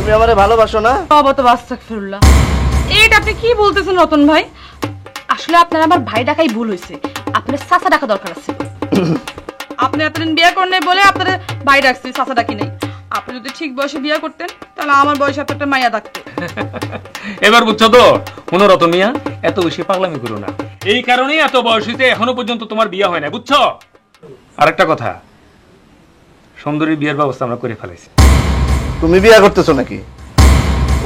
তুমি আমারে ভালোবাসো না? বাবা তো আস্তাগফিরুল্লাহ, এটা আপনি কি বলতেছেন রতন ভাই? আসলে আপনার আমার ভাই ডাকাই ভুল হয়েছে, আপনার চাচা ডাকা দরকার আছে। আপনি এতদিন বিয়ে করেন নাই বলে আপনার ভাই ডাকছি, চাচা ডাকি নাই। আপনি যদি ঠিক বয়সে বিয়ে করতেন তাহলে আমার বয়সে আপনার একটা মাইয়া ডাকতো। এবার বুঝছো তো? শোনো রতন মিয়া, এত বেশি পাগলামি করো না। এই কারণেই এত বয়স হইতে এখনো পর্যন্ত তোমার বিয়ে হয় না, বুঝছো? আরেকটা কথা, সুন্দরীর বিয়ের ব্যবস্থা আমরা করে ফেলেছি। তুমি বিয়ে করতেছো নাকি?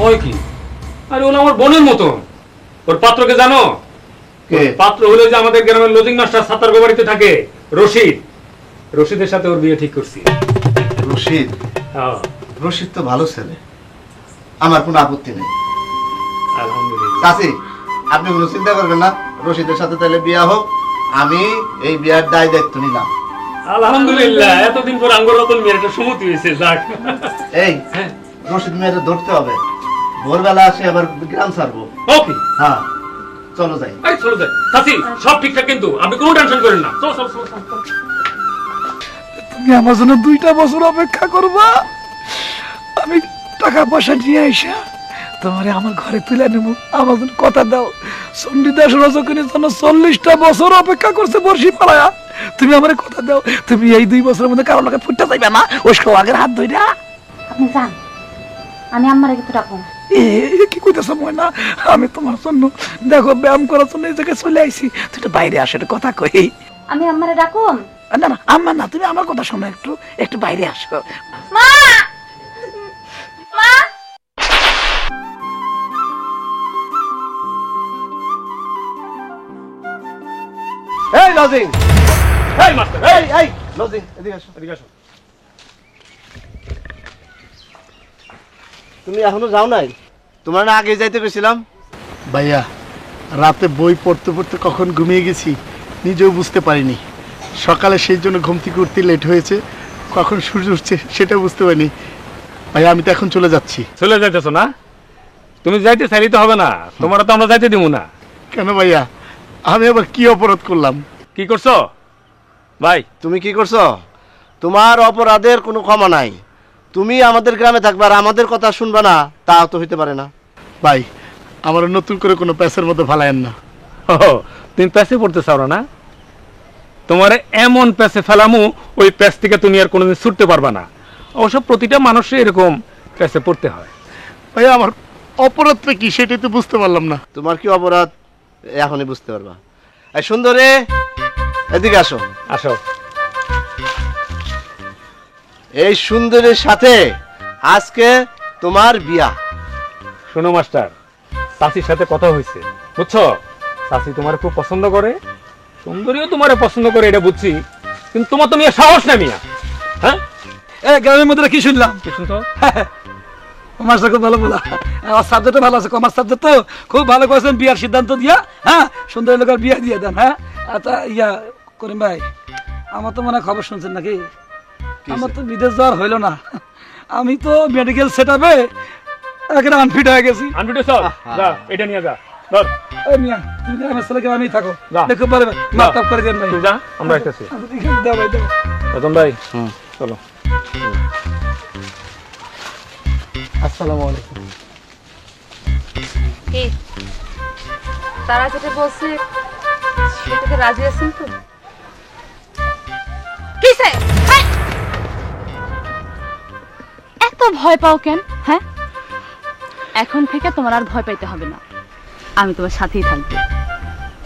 ওই কি, আরে ওরা আমার বোনের মতো। ওর পাত্রকে জানো? পাত্র হলো যে আমাদের গ্রামের লজিং মাস্টার সাতার বাড়িতে থাকে, রশিদ। রশিদের সাথে ওর বিয়ে ঠিক করছি। রশিদ? রশিদ তো ভালো ছেলে, আমার কোনো আপত্তি নেই। আলহামদুলিল্লাহ। চাচি, আপনি কোনো চিন্তা করবেন না, রশিদের সাথে তাহলে বিয়া হোক, আমি এই বিয়ার দায় দায়িত্ব নিলাম। আলহামদুলিল্লাহ, এতদিন পর আঙ্গুর রতন মেয়ের একটা সুমতি হয়েছে। যাক, এই রশিদ মেয়েটা ধরতে হবে, ভোরবেলা আসে আবার গ্রাম ছাড়বো। ওকে, হ্যাঁ চলো যাই। এই চলো যাই। চাচি, সব ঠিকঠাক কিন্তু, আপনি কোনো টেনশন করেন না। চলো চলো চলো। তুমি আমার জন্য 2টা বছর অপেক্ষা করবা, আমি টাকা পয়সা নিয়ে আইসা তোমারে আমার ঘরে তুলে নেব। আমার জন্য কথা দাও। চণ্ডীদাস রজকিনীর জন্য 40টা বছর অপেক্ষা করছে বর্ষি পালায়া, তুমি আমার কথা দাও। তুমি এই 2 বছরের মধ্যে কারো লোকে ফুটতে যাইবে না, ওই আগের হাত ধইরা। আপনি যান, আমি আম্মারে কিছু ডাকবো না। কি কইতেছ ময়না? আমি তোমার জন্য দেখো ব্যায়াম করার জন্য এই জায়গায় চলে আইছি, তুই একটু বাইরে আসে, কথা কই। আমি আম্মারে ডাকুম? না না, আম্মা না, তুমি আমার কথা শোনো, একটু একটু বাইরে আসো। মা, মা। এই লজিং, এই মাস্টার, এই এই লজিং, এদিকে আসো, এদিকে আসো। তুমি এখনো যাও নাই? তোমার না আগে যাইতে গেছিলাম। ভাইয়া, রাতে বই পড়তে পড়তে কখন ঘুমিয়ে গেছি নিজেও বুঝতে পারিনি। সকালে সেই জন্য ঘুম থেকে উঠতে লেট হয়েছে, কখন সূর্য উঠছে সেটা বুঝতে পারিনি। ভাইয়া, আমি তো এখন চলে যাচ্ছি। চলে যাইতেছো না? তুমি যাইতে চাইলে তো হবে না, তোমার তো আমরা যাইতে দিব না। কেন ভাইয়া, আমি আবার কি অপরাধ করলাম? কি করছো ভাই? তুমি কি করছো? তোমার অপরাধের কোনো ক্ষমা নাই। তুমি আমাদের গ্রামে থাকবে আর আমাদের কথা শুনবা না, তা তো হইতে পারে না। ভাই, আমার নতুন করে কোনো প্যাসের মধ্যে ফালায়েন না। ও, তুমি প্যাসে পড়তে চাও না? তোমার এমন প্যাসে ফেলামু, ওই প্যাস থেকে তুমি আর কোনোদিন ছুটতে পারবা না। অবশ্য প্রতিটা মানুষের এরকম প্যাসে পড়তে হয়। ভাইয়া, আমার অপরাধটা কি সেটাই তো বুঝতে পারলাম না। তোমার কি অপরাধ এখনই বুঝতে পারবা। এই সুন্দরী, এদিকে আসো। আসো। এই সুন্দরীর সাথে আজকে তোমার বিয়া। শোনো মাস্টার, চাচির সাথে কথা হয়েছে, বুঝছো? চাচি তোমার খুব পছন্দ করে, সুন্দরীও তোমার পছন্দ করে, এটা বুঝছি। কিন্তু তোমার তো মিয়া সাহস না মিয়া। হ্যাঁ, গ্রামের মধ্যে কি শুনলাম? কি শুনছো? মাস্টার খুব ভালো বলা, আমার সাবজেক্টও ভালো আছে, কমার্স সাবজেক্ট তো খুব ভালো করেছেন। বিয়ার সিদ্ধান্ত দিয়া, হ্যাঁ, সুন্দর লোকের বিয়া দিয়ে দেন। হ্যাঁ, আচ্ছা ইয়া করিম ভাই, আমার তো মনে হয় খবর শুনছেন নাকি? আমার তো বিদেশ যাওয়ার হইলো না, আমি তো মেডিকেল সেট আপে একেবারে আনফিট হয়ে গেছি। আনফিট হয়েছো? যা, এটা নিয়ে যা। ধর। এই মিয়া, তুমি আমার ছেলেকে আমি থাকো, যা। দেখো পারে মাফ করে দেন ভাই। তুই যা, আমরা আসতেছি। দাও ভাই, দাও। রতন ভাই, চলো। আসসালামু আলাইকুম। কি তারা যেটা বলছে সেটাতে রাজি আছেন তো? কিসে? হ্যাঁ? এত ভয় পাও কেন? হ্যাঁ, এখন থেকে তোমার আর ভয় পাইতে হবে না, আমি তোমার সাথেই থাকবো।